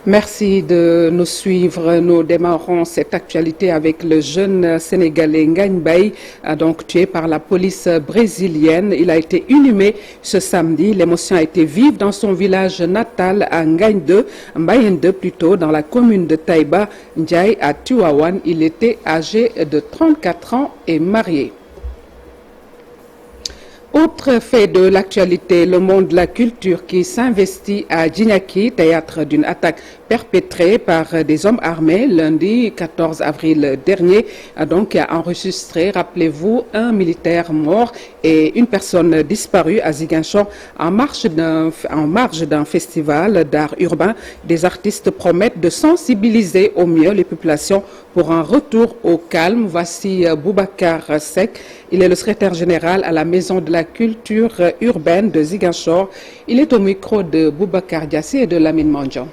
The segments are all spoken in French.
Merci de nous suivre. Nous démarrons cette actualité avec le jeune Sénégalais Ngagne Mbaye, donc tué par la police brésilienne. Il a été inhumé ce samedi. L'émotion a été vive dans son village natal à Ngagne 2, Mbayeen 2 plutôt, dans la commune de Taïba Ndiaye à Tivaouane. Il était âgé de 34 ans et marié. Autre fait de l'actualité, le monde de la culture qui s'investit à Djignaki, théâtre d'une attaque perpétrée par des hommes armés lundi 14 avril dernier, donc qui a enregistré, rappelez-vous, un militaire mort et une personne disparue à Ziguinchor en marge d'un festival d'art urbain. Des artistes promettent de sensibiliser au mieux les populations pour un retour au calme. Voici Boubacar Seck. Il est le secrétaire général à la Maison de la culture urbaine de Ziguinchor. Il est au micro de Boubacar Diassi et de Lamine Mandjan.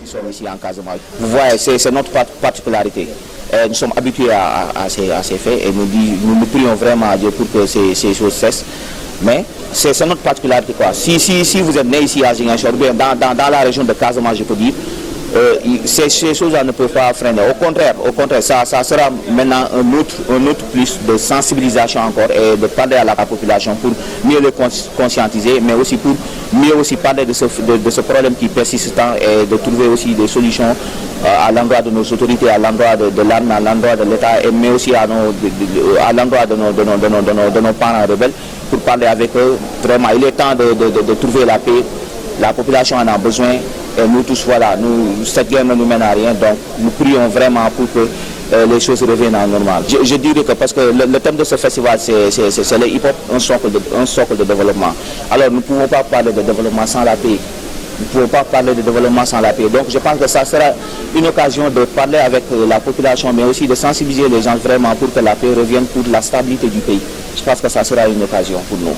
Nous sommes ici en Casamance. Vous voyez, c'est notre particularité. Nous sommes habitués à ces faits et nous prions vraiment à Dieu pour que ces choses cessent. Mais c'est notre particularité, quoi. Si vous êtes né ici à Ziguinchor, dans la région de Casamance, je peux dire, ces choses-là ne peuvent pas freiner. Au contraire, ça sera maintenant un autre plus de sensibilisation encore et de parler à la population pour mieux le conscientiser, mais aussi pour mieux aussi parler de ce problème qui persiste tant et de trouver aussi des solutions à l'endroit de nos autorités, à l'endroit de l'armée, à l'endroit de l'État, mais aussi à l'endroit de nos parents rebelles pour parler avec eux. Vraiment, il est temps de trouver la paix. La population en a besoin et nous tous, voilà, cette guerre ne nous mène à rien, donc nous prions vraiment pour que les choses reviennent à normal. Je dirais que parce que le thème de ce festival, c'est le hip-hop, un socle de développement. Alors nous ne pouvons pas parler de développement sans la paix. Nous ne pouvons pas parler de développement sans la paix. Donc je pense que ça sera une occasion de parler avec la population, mais aussi de sensibiliser les gens vraiment pour que la paix revienne pour la stabilité du pays. Je pense que ça sera une occasion pour nous.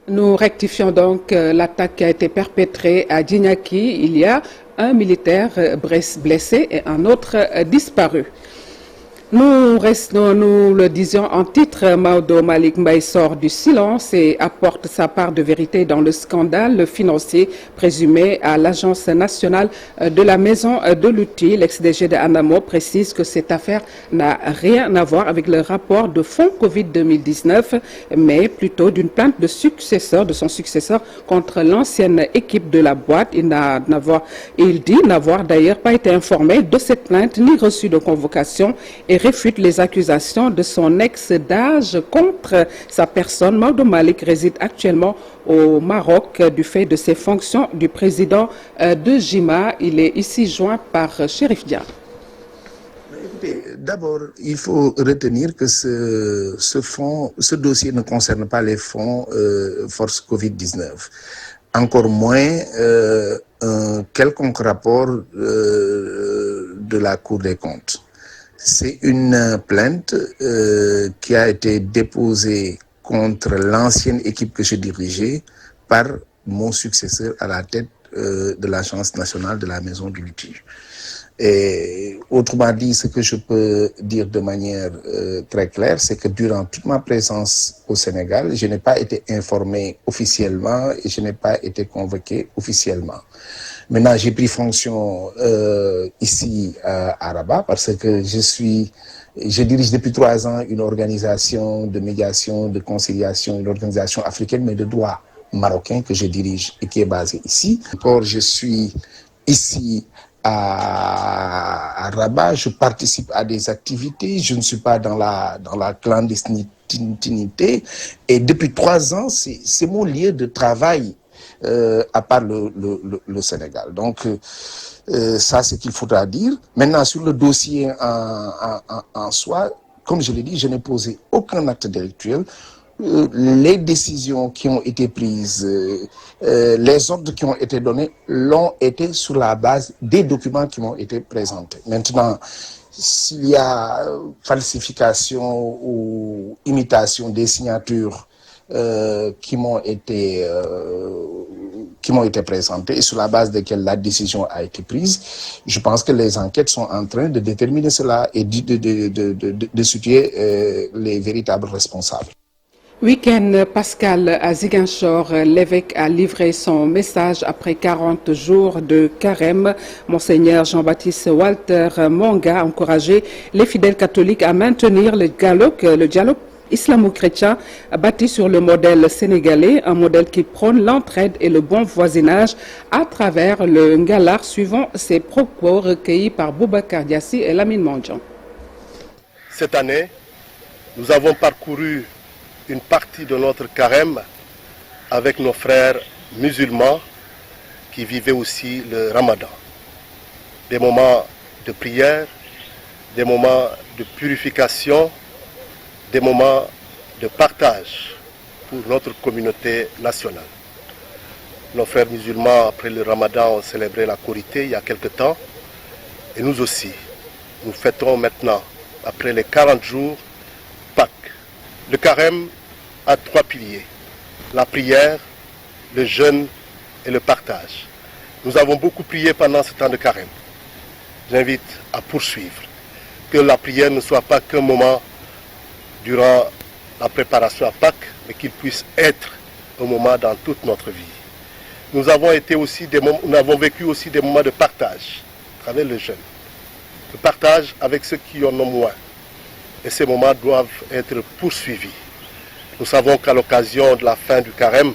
Nous rectifions donc l'attaque qui a été perpétrée à Djignaki. Il y a un militaire blessé et un autre disparu. Nous le disions en titre, Maodo Malick Mbaye sort du silence et apporte sa part de vérité dans le scandale financier présumé à l'Agence nationale de la maison de l'outil. L'ex-DG de ANAMO précise que cette affaire n'a rien à voir avec le rapport de fonds Covid 2019, mais plutôt d'une plainte de son successeur contre l'ancienne équipe de la boîte. Il dit n'avoir d'ailleurs pas été informé de cette plainte ni reçu de convocation et réfute les accusations de son ex-d'âge contre sa personne. Maodo Malick réside actuellement au Maroc du fait de ses fonctions du président de JIMA. Il est ici joint par Chérif Dia. Écoutez, d'abord, il faut retenir que ce dossier ne concerne pas les fonds Force Covid-19. Encore moins un quelconque rapport de la Cour des comptes. C'est une plainte qui a été déposée contre l'ancienne équipe que je dirigeais par mon successeur à la tête de l'Agence nationale de la maison du litige. Et autrement dit, ce que je peux dire de manière très claire, c'est que durant toute ma présence au Sénégal, je n'ai pas été informé officiellement et je n'ai pas été convoqué officiellement. Maintenant, j'ai pris fonction ici à Rabat parce que je dirige depuis 3 ans une organisation de médiation, de conciliation, une organisation africaine, mais de droit marocain que je dirige et qui est basée ici. Encore, je suis ici à Rabat, je participe à des activités, je ne suis pas dans la clandestinité et depuis 3 ans, c'est mon lieu de travail. À part le Sénégal. Donc, ça, c'est ce qu'il faudra dire. Maintenant, sur le dossier en soi, comme je l'ai dit, je n'ai posé aucun acte délictuel. Les décisions qui ont été prises, les ordres qui ont été donnés, l'ont été sur la base des documents qui m'ont été présentés. Maintenant, s'il y a falsification ou imitation des signatures qui m'ont été présentées et sur la base desquelles la décision a été prise, je pense que les enquêtes sont en train de déterminer cela et de situer les véritables responsables. Week-end pascal à Ziguinchor, l'évêque a livré son message après 40 jours de carême. Monseigneur Jean-Baptiste Walter Monga a encouragé les fidèles catholiques à maintenir le dialogue islamo-chrétien bâti sur le modèle sénégalais, un modèle qui prône l'entraide et le bon voisinage à travers le Ngalar, suivant ses propos recueillis par Boubacar Diassi et Lamine Mandjan. Cette année, nous avons parcouru une partie de notre carême avec nos frères musulmans qui vivaient aussi le Ramadan. Des moments de prière, des moments de purification, des moments de partage pour notre communauté nationale. Nos frères musulmans, après le Ramadan, ont célébré la Korité il y a quelque temps. Et nous aussi, nous fêtons maintenant, après les 40 jours, Pâques. Le carême a 3 piliers, la prière, le jeûne et le partage. Nous avons beaucoup prié pendant ce temps de carême. J'invite à poursuivre, que la prière ne soit pas qu'un moment durant la préparation à Pâques, mais qu'il puisse être un moment dans toute notre vie. Nous avons vécu aussi des moments de partage à travers le jeûne, de partage avec ceux qui en ont moins. Et ces moments doivent être poursuivis. Nous savons qu'à l'occasion de la fin du carême,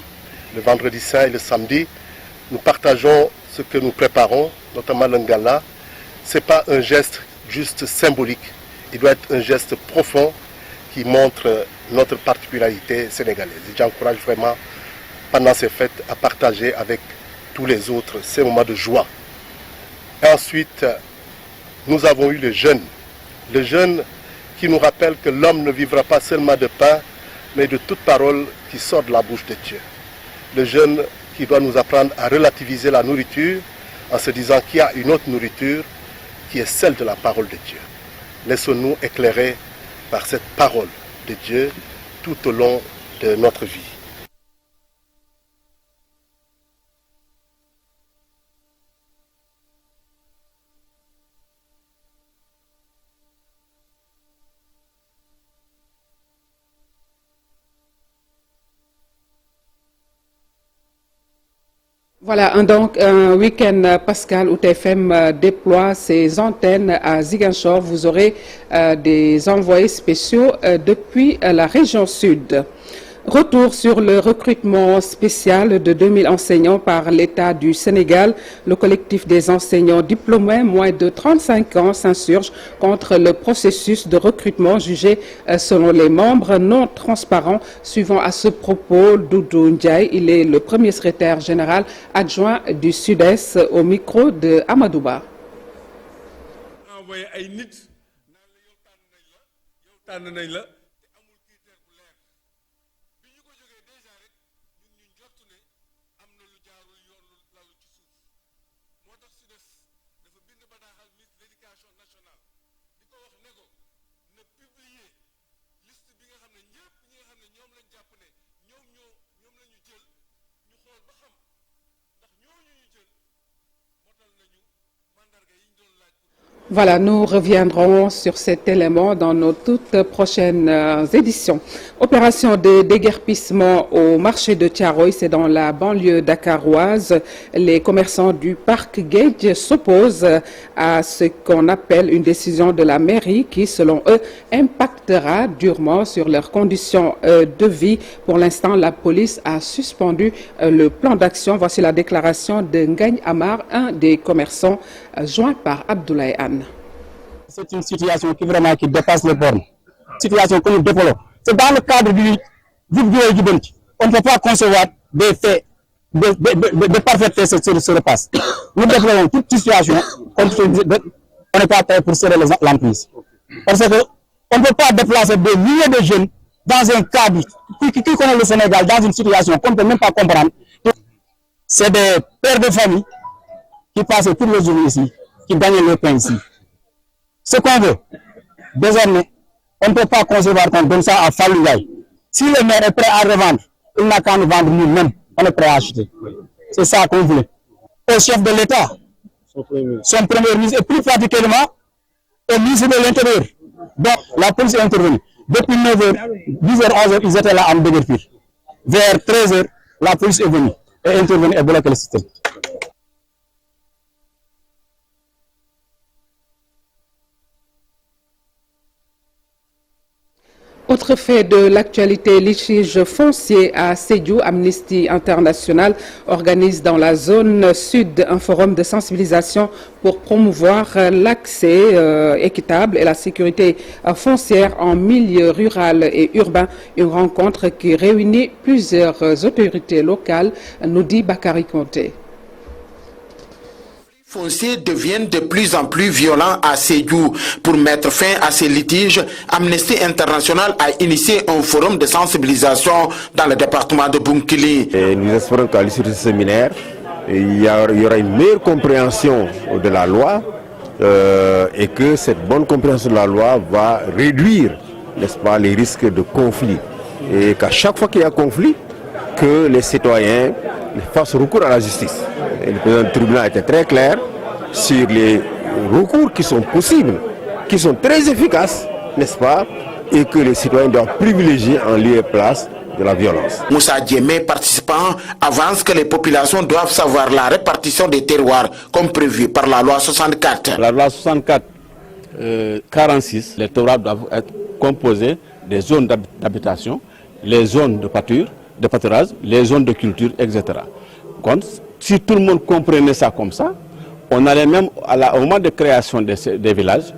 le vendredi saint et le samedi, nous partageons ce que nous préparons, notamment le ngala. Ce n'est pas un geste juste symbolique, il doit être un geste profond qui montre notre particularité sénégalaise. J'encourage vraiment, pendant ces fêtes, à partager avec tous les autres ces moments de joie. Et ensuite, nous avons eu le jeûne qui nous rappelle que l'homme ne vivra pas seulement de pain, mais de toute parole qui sort de la bouche de Dieu. Le jeûne qui doit nous apprendre à relativiser la nourriture en se disant qu'il y a une autre nourriture qui est celle de la parole de Dieu. Laissons-nous éclairer par cette parole de Dieu tout au long de notre vie. Voilà, donc un week-end pascal où TFM déploie ses antennes à Ziguinchor. Vous aurez des envoyés spéciaux depuis la région sud. Retour sur le recrutement spécial de 2000 enseignants par l'État du Sénégal. Le collectif des enseignants diplômés moins de 35 ans s'insurge contre le processus de recrutement jugé, selon les membres, non transparent. Suivant à ce propos, Doudou Ndiaye, il est le premier secrétaire général adjoint du Sud-Est au micro de Amadouba. Voilà, nous reviendrons sur cet élément dans nos toutes prochaines éditions. Opération de déguerpissement au marché de Thiaroye, c'est dans la banlieue dakaroise. Les commerçants du parc Gage s'opposent à ce qu'on appelle une décision de la mairie qui, selon eux, impactera durement sur leurs conditions de vie. Pour l'instant, la police a suspendu le plan d'action. Voici la déclaration de Ngagne Amar, un des commerçants joint par Abdoulaye Anne. C'est une situation qui dépasse les bornes. Situation que nous déplorons. C'est dans le cadre du Djibouti. On ne peut pas concevoir des faits, de parfaits faits se repassent. Nous déplorons toute situation. On n'est pas prêt pour serrer l'emprise. Parce qu'on ne peut pas déplacer des milliers de jeunes dans un cadre qui connaît le Sénégal, dans une situation qu'on ne peut même pas comprendre. C'est des pères de famille qui passent tous les jours ici, qui gagnent leur pain ici. Ce qu'on veut, désormais, on ne peut pas concevoir qu'on donne ça à Fallou Ndiaye. Si le maire est prêt à revendre, il n'a qu'à nous vendre nous-mêmes, on est prêt à acheter. C'est ça qu'on voulait. Au chef de l'État, son premier ministre, et plus particulièrement au ministre de l'Intérieur. Donc, la police est intervenue. Depuis 9h, 10h, 11h, ils étaient là en déguerpir. Vers 13h, la police est venue et est intervenue et bloqué le système. Autre fait de l'actualité, litige foncier à Sédhiou, Amnesty International organise dans la zone sud un forum de sensibilisation pour promouvoir l'accès équitable et la sécurité foncière en milieu rural et urbain. Une rencontre qui réunit plusieurs autorités locales, nous dit Bakary Conté. Les fonciers deviennent de plus en plus violents à Sédhiou. Pour mettre fin à ces litiges, Amnesty International a initié un forum de sensibilisation dans le département de Bounkiling. Et nous espérons qu'à l'issue de ce séminaire, il y aura une meilleure compréhension de la loi et que cette bonne compréhension de la loi va réduire, n'est-ce pas, les risques de conflit. Et qu'à chaque fois qu'il y a conflit, que les citoyens fassent recours à la justice. Et le président du tribunal était très clair sur les recours qui sont possibles, qui sont très efficaces, n'est-ce pas, et que les citoyens doivent privilégier en lieu et place de la violence. Moussa Diémé, participant, avance que les populations doivent savoir la répartition des terroirs comme prévu par la loi 64. La loi 64 46, les terroirs doivent être composés des zones d'habitation, les zones de pâturage, les zones de culture, etc. Donc, si tout le monde comprenait ça comme ça, on allait même, au moment de création des villages,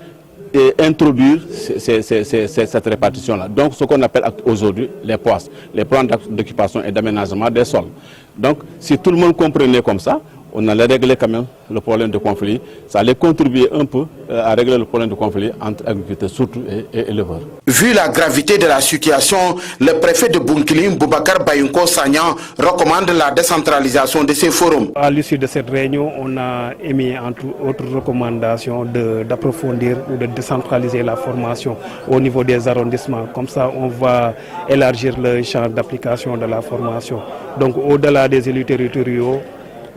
et introduire cette répartition-là. Donc, ce qu'on appelle aujourd'hui les POAS, les plans d'occupation et d'aménagement des sols. Donc, si tout le monde comprenait comme ça, on allait régler quand même le problème de conflit. Ça allait contribuer un peu à régler le problème de conflit entre agriculteurs surtout et éleveurs. Vu la gravité de la situation, le préfet de Bounkiling, Boubacar Bayunko Sagnan, recommande la décentralisation de ces forums. À l'issue de cette réunion, on a émis entre autres recommandations d'approfondir ou de décentraliser la formation au niveau des arrondissements. Comme ça, on va élargir le champ d'application de la formation. Donc au-delà des élus territoriaux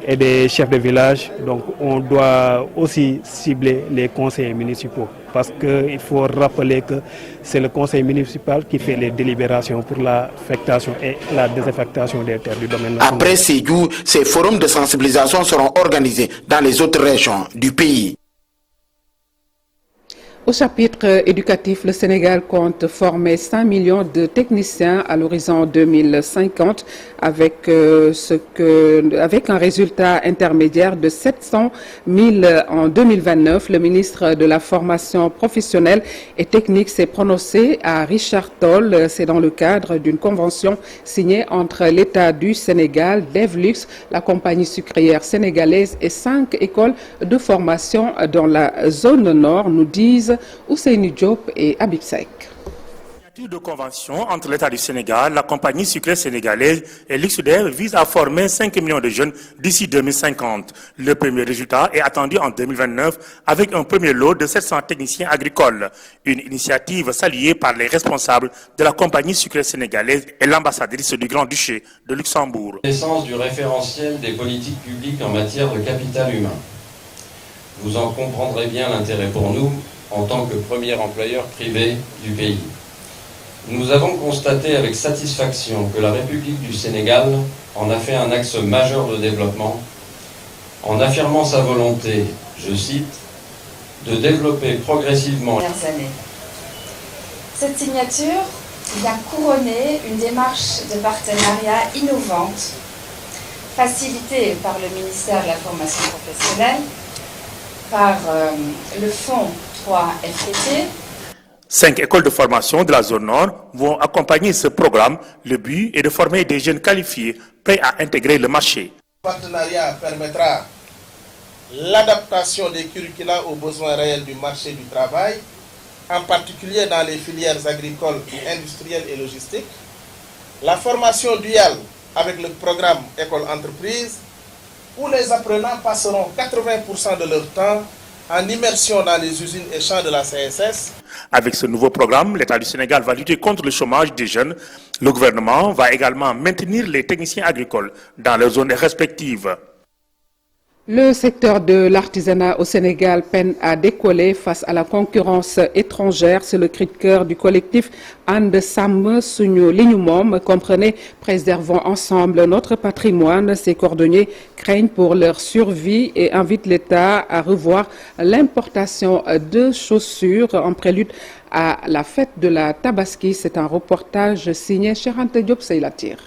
et des chefs de village, donc on doit aussi cibler les conseillers municipaux parce qu'il faut rappeler que c'est le conseil municipal qui fait les délibérations pour l'affectation et la désaffectation des terres du domaine national. Après Sédhiou, ces forums de sensibilisation seront organisés dans les autres régions du pays. Au chapitre éducatif, le Sénégal compte former 5 millions de techniciens à l'horizon 2050 avec un résultat intermédiaire de 700 000 en 2029. Le ministre de la Formation professionnelle et technique s'est prononcé à Richard Toll. C'est dans le cadre d'une convention signée entre l'État du Sénégal, Devlux, la compagnie sucrière sénégalaise et 5 écoles de formation dans la zone nord, nous disent Ousseynou Diop et Habib Seck. De convention entre l'État du Sénégal, la compagnie sucrière sénégalaise et l'IXUDEV vise à former 5 millions de jeunes d'ici 2050. Le premier résultat est attendu en 2029 avec un premier lot de 700 techniciens agricoles. Une initiative saluée par les responsables de la compagnie sucrière sénégalaise et l'ambassadrice du Grand-Duché de Luxembourg. L'essence du référentiel des politiques publiques en matière de capital humain. Vous en comprendrez bien l'intérêt pour nous en tant que premier employeur privé du pays. Nous avons constaté avec satisfaction que la République du Sénégal en a fait un axe majeur de développement en affirmant sa volonté, je cite, de développer progressivement. Cette signature vient couronner une démarche de partenariat innovante, facilitée par le ministère de la Formation professionnelle, par le Fonds 3FPT. 5 écoles de formation de la zone nord vont accompagner ce programme. Le but est de former des jeunes qualifiés prêts à intégrer le marché. Le partenariat permettra l'adaptation des curricula aux besoins réels du marché du travail, en particulier dans les filières agricoles, industrielles et logistiques. La formation duale avec le programme École-Entreprise, où les apprenants passeront 80% de leur temps en immersion dans les usines et champs de la CSS. Avec ce nouveau programme, l'État du Sénégal va lutter contre le chômage des jeunes. Le gouvernement va également maintenir les techniciens agricoles dans leurs zones respectives. Le secteur de l'artisanat au Sénégal peine à décoller face à la concurrence étrangère. C'est le cri de cœur du collectif And Sam Suñu Liñu Mom. Comprenez, préservons ensemble notre patrimoine. Ces cordonniers craignent pour leur survie et invitent l'État à revoir l'importation de chaussures en prélude à la fête de la Tabaski. C'est un reportage signé Cherante Diop Seylatir.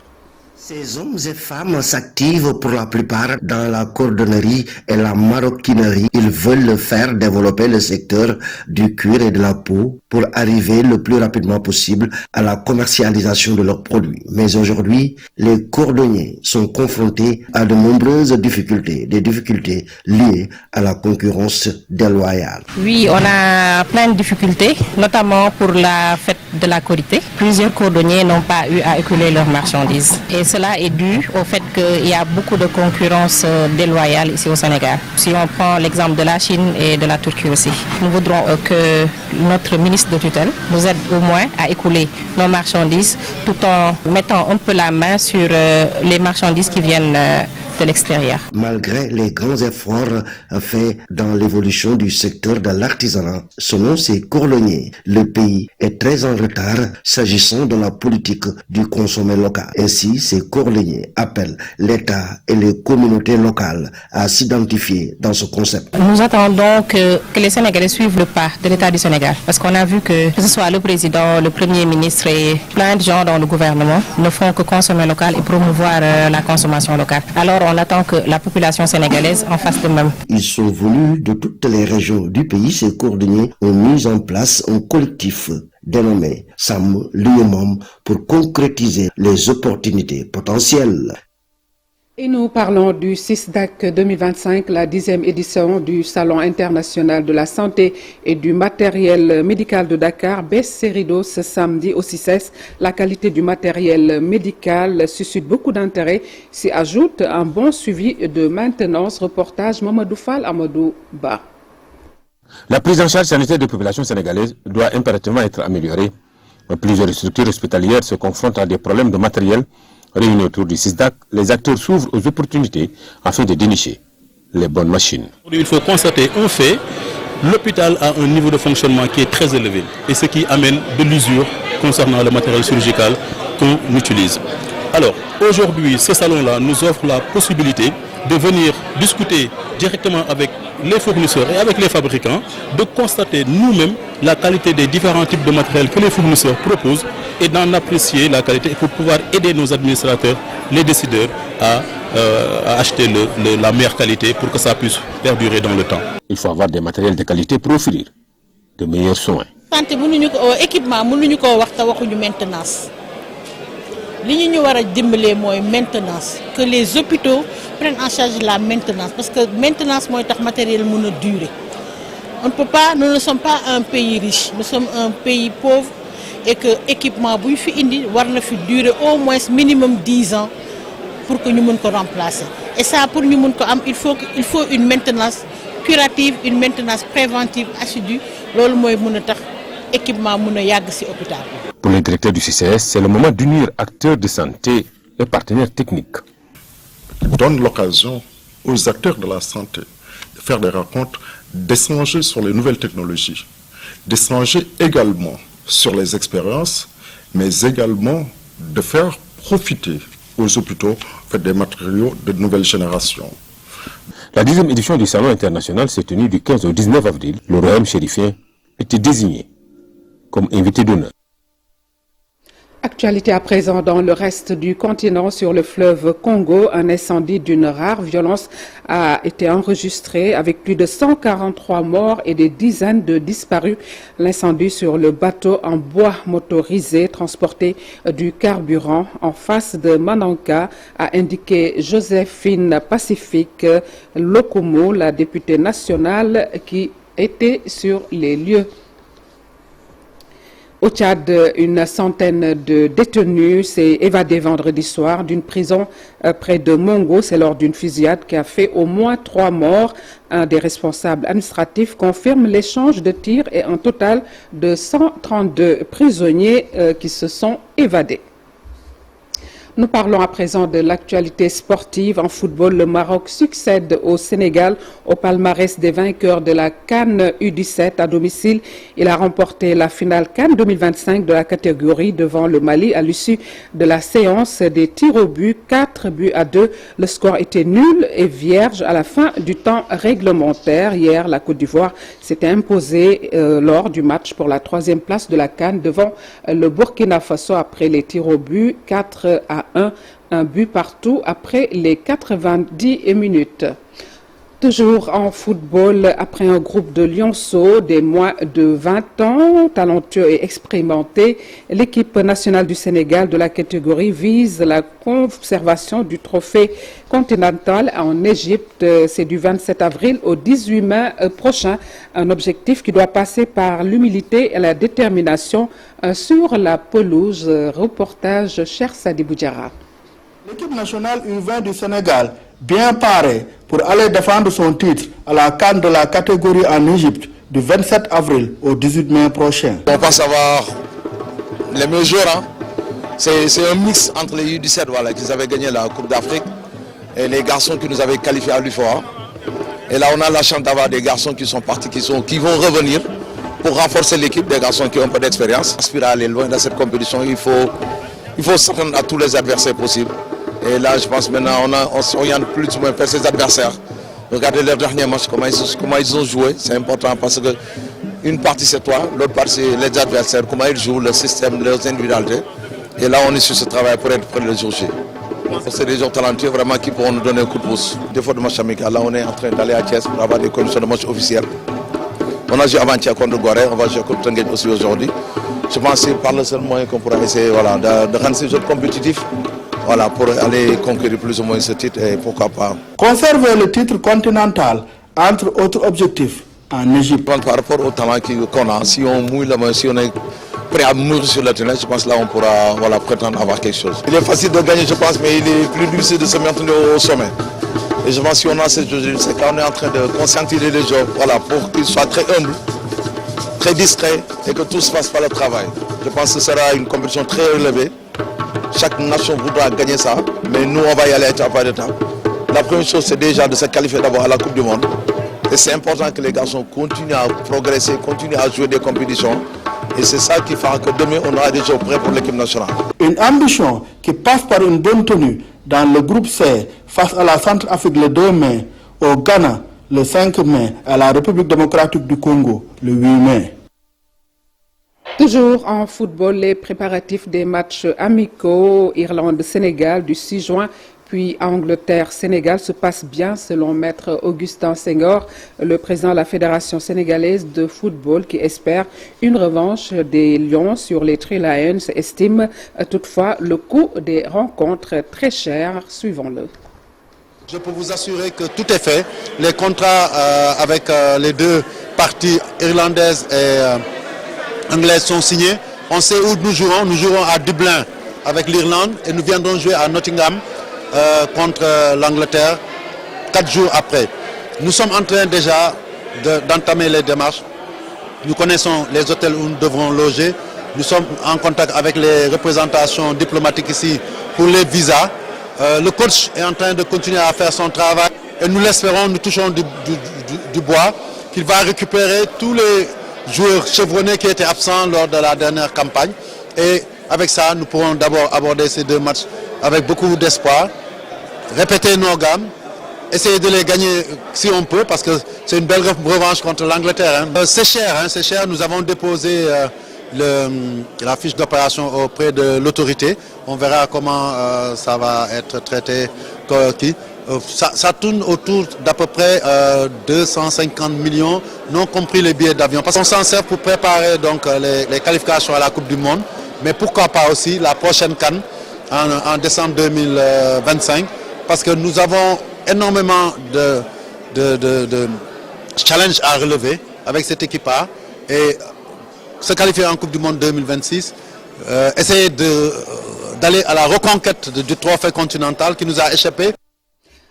Ces hommes et femmes s'activent pour la plupart dans la cordonnerie et la maroquinerie. Ils veulent faire développer le secteur du cuir et de la peau pour arriver le plus rapidement possible à la commercialisation de leurs produits. Mais aujourd'hui, les cordonniers sont confrontés à de nombreuses difficultés, des difficultés liées à la concurrence déloyale. Oui, on a plein de difficultés, notamment pour la fête de la Korité. Plusieurs cordonniers n'ont pas eu à écouler leurs marchandises. Et cela est dû au fait qu'il y a beaucoup de concurrence déloyale ici au Sénégal. Si on prend l'exemple de la Chine et de la Turquie aussi, nous voudrons que notre ministre de tutelle nous aide au moins à écouler nos marchandises tout en mettant un peu la main sur les marchandises qui viennent de l'extérieur. Malgré les grands efforts faits dans l'évolution du secteur de l'artisanat, selon ces cordonniers, le pays est très en retard s'agissant de la politique du consommé local. Ainsi, ces cordonniers appellent l'État et les communautés locales à s'identifier dans ce concept. Nous attendons que les Sénégalais suivent le pas de l'État du Sénégal, parce qu'on a vu que ce soit le président, le premier ministre et plein de gens dans le gouvernement ne font que consommer local et promouvoir la consommation locale. Alors on attend que la population sénégalaise en fasse de même. Ils sont venus de toutes les régions du pays. Ces cordonniers ont mis en place un collectif dénommé Sam Liñu Mom pour concrétiser les opportunités potentielles. Et nous parlons du CISDAC 2025, la 10e édition du Salon international de la santé et du matériel médical de Dakar baisse ses rideaux ce samedi au CICES. La qualité du matériel médical suscite beaucoup d'intérêt. S'y ajoute un bon suivi de maintenance. Reportage Mamadou Fall Amadou Ba. La prise en charge sanitaire des populations sénégalaises doit impérativement être améliorée. Plusieurs structures hospitalières se confrontent à des problèmes de matériel. Réunis autour du CISDAC, les acteurs s'ouvrent aux opportunités afin de dénicher les bonnes machines. Il faut constater un fait, l'hôpital a un niveau de fonctionnement qui est très élevé et ce qui amène de l'usure concernant le matériel chirurgical qu'on utilise. Alors aujourd'hui, ce salon-là nous offre la possibilité de venir discuter directement avec les fournisseurs et avec les fabricants, de constater nous-mêmes la qualité des différents types de matériel que les fournisseurs proposent et d'en apprécier la qualité pour pouvoir aider nos administrateurs, les décideurs à acheter la meilleure qualité pour que ça puisse perdurer dans le temps. Il faut avoir des matériels de qualité pour offrir de meilleurs soins. Santé mënuñu ko équipement mënuñu ko wax ta waxuñu maintenance. Li ñu wara dimbalé moy maintenance, que les hôpitaux prennent en charge la maintenance parce que maintenance moy tax matériel mëna durer. On ne peut pas, nous ne sommes pas un pays riche, nous sommes un pays pauvre et que l'équipement buñ fi indi war na fi durer au moins minimum 10 ans pour que ñu mën ko remplacer. Et ça pour ñu mën ko am il faut une maintenance curative, une maintenance préventive assidue. Lolu moy mëna tax équipement mëna yag ci hôpital. Pour le directeur du CCS, c'est le moment d'unir acteurs de santé et partenaires techniques. Donne l'occasion aux acteurs de la santé de faire des rencontres, d'échanger sur les nouvelles technologies, d'échanger également sur les expériences, mais également de faire profiter aux hôpitaux des matériaux de nouvelle génération. La 10e édition du Salon international s'est tenue du 15 au 19 avril. Le royaume chérifien était désigné comme invité d'honneur. Actualité à présent dans le reste du continent sur le fleuve Congo. Un incendie d'une rare violence a été enregistré avec plus de 143 morts et des dizaines de disparus. L'incendie sur le bateau en bois motorisé transportait du carburant en face de Mananka, a indiqué Joséphine Pacifique Lokomo, la députée nationale qui était sur les lieux. Au Tchad, une centaine de détenus s'est évadé vendredi soir d'une prison près de Mongo. C'est lors d'une fusillade qui a fait au moins 3 morts. Un des responsables administratifs confirme l'échange de tirs et un total de 132 prisonniers qui se sont évadés. Nous parlons à présent de l'actualité sportive. En football, le Maroc succède au Sénégal au palmarès des vainqueurs de la CAN U17 à domicile. Il a remporté la finale CAN 2025 de la catégorie devant le Mali à l'issue de la séance des tirs au but, 4-2. Le score était nul et vierge à la fin du temps réglementaire. Hier, la Côte d'Ivoire s'était imposée lors du match pour la 3e place de la CAN devant le Burkina Faso après les tirs au but, 4-1. Un but partout après les 90 minutes. Toujours en football, après un groupe de lionceaux des moins de 20 ans, talentueux et expérimentés, l'équipe nationale du Sénégal de la catégorie vise la conservation du trophée continental en Égypte. C'est du 27 avril au 18 mai prochain. Un objectif qui doit passer par l'humilité et la détermination sur la pelouse. Reportage Cher Sadi Boudjara. L'équipe nationale U20 du Sénégal, bien parée pour aller défendre son titre à la CAN de la catégorie en Égypte du 27 avril au 18 mai prochain. On pense avoir les meilleurs joueurs. C'est un mix entre les U17 voilà, qui avaient gagné la Coupe d'Afrique et les garçons qui nous avaient qualifiés à l'UFOA. Et là, on a la chance d'avoir des garçons qui sont partis, qui vont revenir pour renforcer l'équipe, des garçons qui ont un peu d'expérience. Aspirer à aller loin dans cette compétition, il faut s'attendre à tous les adversaires possibles. Et là, je pense maintenant, on s'oriente plus ou moins vers ses adversaires. Regardez leur dernier match, comment ils ont joué. C'est important parce que une partie c'est toi, l'autre partie c'est les adversaires, comment ils jouent, le système, leurs individualités. Et là, on est sur ce travail pour être prêt le jour J. C'est des gens talentueux vraiment qui pourront nous donner un coup de pouce. Des fois de match amical, là on est en train d'aller à Thiès pour avoir des conditions de match officielles. On a joué avant-hier contre Gorée, on va jouer contre Tenguet aussi aujourd'hui. Je pense que c'est par le seul moyen qu'on pourra essayer voilà, de rendre ces jeux compétitifs. Voilà, pour aller conquérir plus ou moins ce titre et pourquoi pas. Conserver le titre continental, entre autres objectifs, en Égypte. Par rapport au talent qu'on a, si on mouille la main, si on est prêt à mourir sur le terrain, je pense que là on pourra voilà, prétendre avoir quelque chose. Il est facile de gagner, je pense, mais il est plus difficile de se maintenir au sommet. Et je pense que si on a cette chose, c'est qu'on est en train de conscientiser les gens voilà, pour qu'ils soient très humbles, très discrets et que tout se passe par le travail. Je pense que ce sera une compétition très élevée. Chaque nation voudra gagner ça, mais nous on va y aller étape par étape. La première chose c'est déjà de se qualifier d'abord à la Coupe du Monde. Et c'est important que les garçons continuent à progresser, continuent à jouer des compétitions. Et c'est ça qui fera que demain on aura des joueurs prêts pour l'équipe nationale. Une ambition qui passe par une bonne tenue dans le groupe C face à la Centrafrique le 2 mai, au Ghana le 5 mai, à la République démocratique du Congo le 8 mai. Toujours en football, les préparatifs des matchs amicaux Irlande-Sénégal du 6 juin, puis Angleterre-Sénégal se passent bien selon Maître Augustin Senghor, le président de la Fédération sénégalaise de football qui espère une revanche des Lions sur les Three Lions, estime toutefois le coût des rencontres très cher. Suivons-le. Je peux vous assurer que tout est fait. Les contrats avec les deux parties irlandaises et anglaises sont signés. On sait où nous jouerons. Nous jouerons à Dublin avec l'Irlande et nous viendrons jouer à Nottingham contre l'Angleterre 4 jours après. Nous sommes en train déjà d'entamer les démarches. Nous connaissons les hôtels où nous devrons loger. Nous sommes en contact avec les représentations diplomatiques ici pour les visas. Le coach est en train de continuer à faire son travail et nous l'espérons, nous touchons du bois, qu'il va récupérer tous les joueurs chevronnés qui étaient absents lors de la dernière campagne. Et avec ça, nous pourrons d'abord aborder ces deux matchs avec beaucoup d'espoir, répéter nos gammes, essayer de les gagner si on peut, parce que c'est une belle revanche contre l'Angleterre. C'est cher, nous avons déposé la fiche d'opération auprès de l'autorité. On verra comment ça va être traité. Ça tourne autour d'à peu près 250 millions, non compris les billets d'avion. Parce qu'on s'en sert pour préparer donc, les qualifications à la Coupe du Monde, mais pourquoi pas aussi la prochaine CAN en décembre 2025, parce que nous avons énormément de challenges à relever avec cette équipe-là. Et se qualifier en Coupe du Monde 2026, essayer d'aller à la reconquête du trophée continental qui nous a échappé.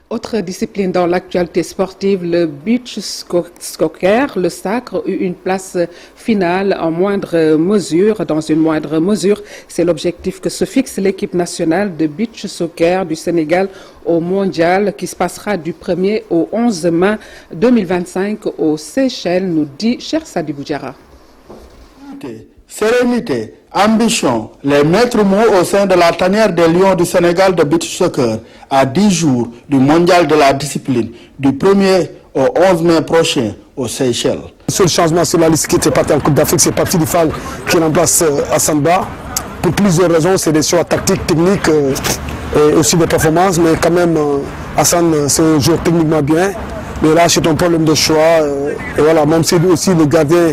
Autre discipline dans l'actualité sportive, le beach soccer. Le Sacre eut une place finale dans une moindre mesure. C'est l'objectif que se fixe l'équipe nationale de beach soccer du Sénégal au mondial qui se passera du 1er au 11 mai 2025 aux Seychelles, nous dit Cher Sadibou Diarra. Sérénité, ambition, les maîtres mots au sein de la tanière des Lions du Sénégal de beach soccer à 10 jours du mondial de la discipline du 1er au 11 mai prochain aux Seychelles. Le seul changement sur la liste qui était parti en Coupe d'Afrique, c'est Pape Sidi Fall qui remplace Hassan Ba. Pour plusieurs raisons, c'est des choix tactiques, techniques et aussi des performances, mais quand même Hassan c'est un joueur techniquement bien. Mais là c'est un problème de choix et voilà, même c'est lui aussi le gardien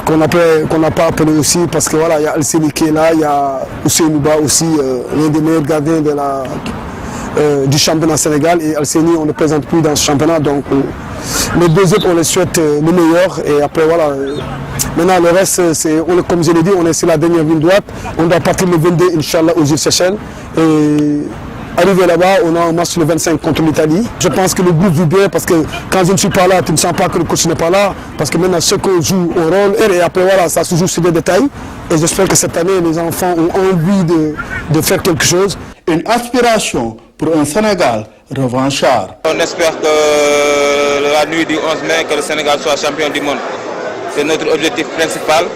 qu'on n'a pas appelé aussi parce que voilà, il y a Alceni qui est là, il y a Ousseynou Ba aussi, l'un des meilleurs gardiens du championnat Sénégal, et Alceni on ne présente plus dans ce championnat, donc les deux autres on les souhaite le meilleur, et après voilà, maintenant le reste comme je l'ai dit, on est sur la dernière ligne droite, on doit partir le 22 Inch'Allah aux Seychelles, et arrivé là-bas, on a un match le 25 contre l'Italie. Je pense que le groupe vit bien parce que quand je ne suis pas là, tu ne sens pas que le coach n'est pas là. Parce que maintenant, chacun joue un rôle et après, voilà, ça se joue sur des détails. Et j'espère que cette année, les enfants ont envie de faire quelque chose. Une aspiration pour un Sénégal revanchard. On espère que la nuit du 11 mai, que le Sénégal soit champion du monde. C'est notre objectif principal.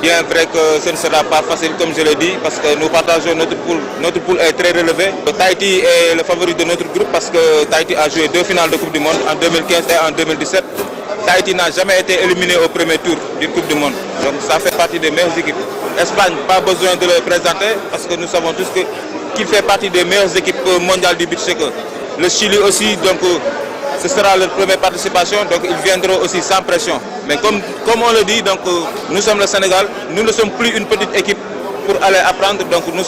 Bien vrai que ce ne sera pas facile comme je l'ai dit parce que nous partageons notre poule. Notre poule est très relevée. Tahiti est le favori de notre groupe parce que Tahiti a joué 2 finales de Coupe du Monde en 2015 et en 2017. Tahiti n'a jamais été éliminé au premier tour d'une Coupe du Monde. Donc ça fait partie des meilleures équipes. Espagne, pas besoin de le présenter parce que nous savons tous qu'il fait partie des meilleures équipes mondiales du beach soccer. Le Chili aussi, donc ce sera leur première participation, donc ils viendront aussi sans pression. Mais comme on le dit, donc, nous sommes le Sénégal, nous ne sommes plus une petite équipe pour aller apprendre, donc nous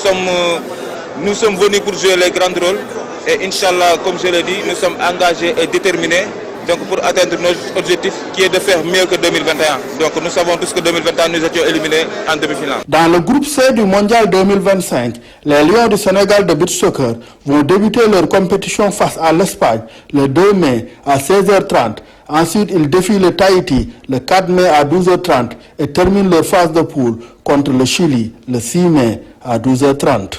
sommes venus pour jouer les grands rôles. Et Inch'Allah, comme je l'ai dit, nous sommes engagés et déterminés donc, pour atteindre notre objectif qui est de faire mieux que 2021. Donc nous savons tous que 2021 nous étions éliminés en demi-finale. Dans le groupe C du mondial 2025, les Lions du Sénégal de beach soccer vont débuter leur compétition face à l'Espagne le 2 mai à 16h30. Ensuite, ils défient le Tahiti le 4 mai à 12h30 et terminent leur phase de poule contre le Chili le 6 mai à 12h30.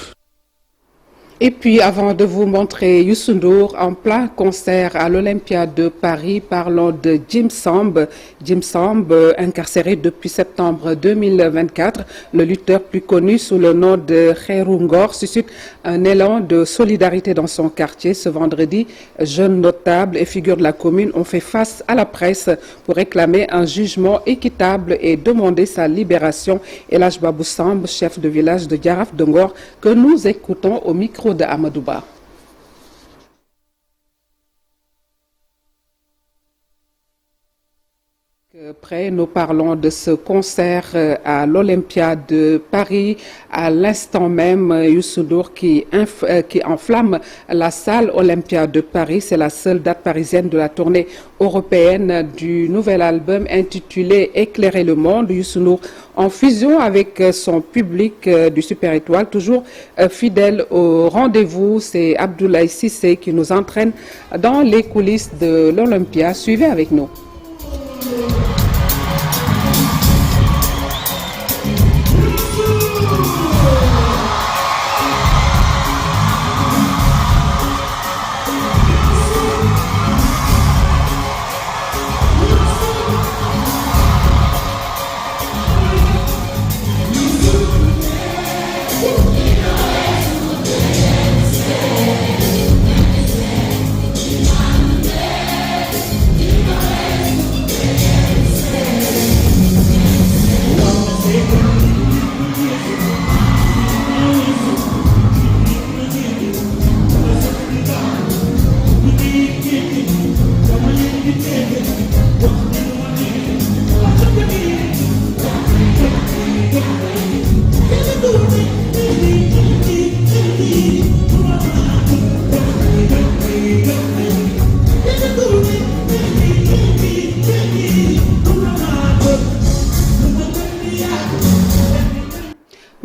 Et puis, avant de vous montrer Youssou N'Dour en plein concert à l'Olympia de Paris, parlons de Jim Samb. Jim Samb, incarcéré depuis septembre 2024, le lutteur plus connu sous le nom de Khairou Ngor suscite un élan de solidarité dans son quartier. Ce vendredi, jeunes notables et figures de la commune ont fait face à la presse pour réclamer un jugement équitable et demander sa libération. Elhadj Babou Samb, chef de village de Diaraf de Ngor, que nous écoutons au micro de Amadouba. Après, nous parlons de ce concert à l'Olympia de Paris. À l'instant même, Youssou N'Dour qui enflamme la salle Olympia de Paris. C'est la seule date parisienne de la tournée européenne du nouvel album intitulé Éclairer le monde. Youssou N'Dour en fusion avec son public du Super Étoile, toujours fidèle au rendez-vous. C'est Abdoulaye Cissé qui nous entraîne dans les coulisses de l'Olympia. Suivez avec nous.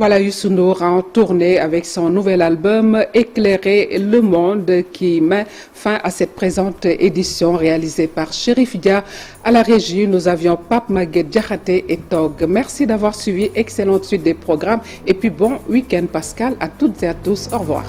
Voilà Youssou Ndour en tournée avec son nouvel album Éclairer le monde qui met fin à cette présente édition réalisée par Chérif Dia. À la régie, nous avions Pape Maguette Diakhaté et Tog. Merci d'avoir suivi. Excellente suite des programmes et puis bon week-end Pascal à toutes et à tous. Au revoir.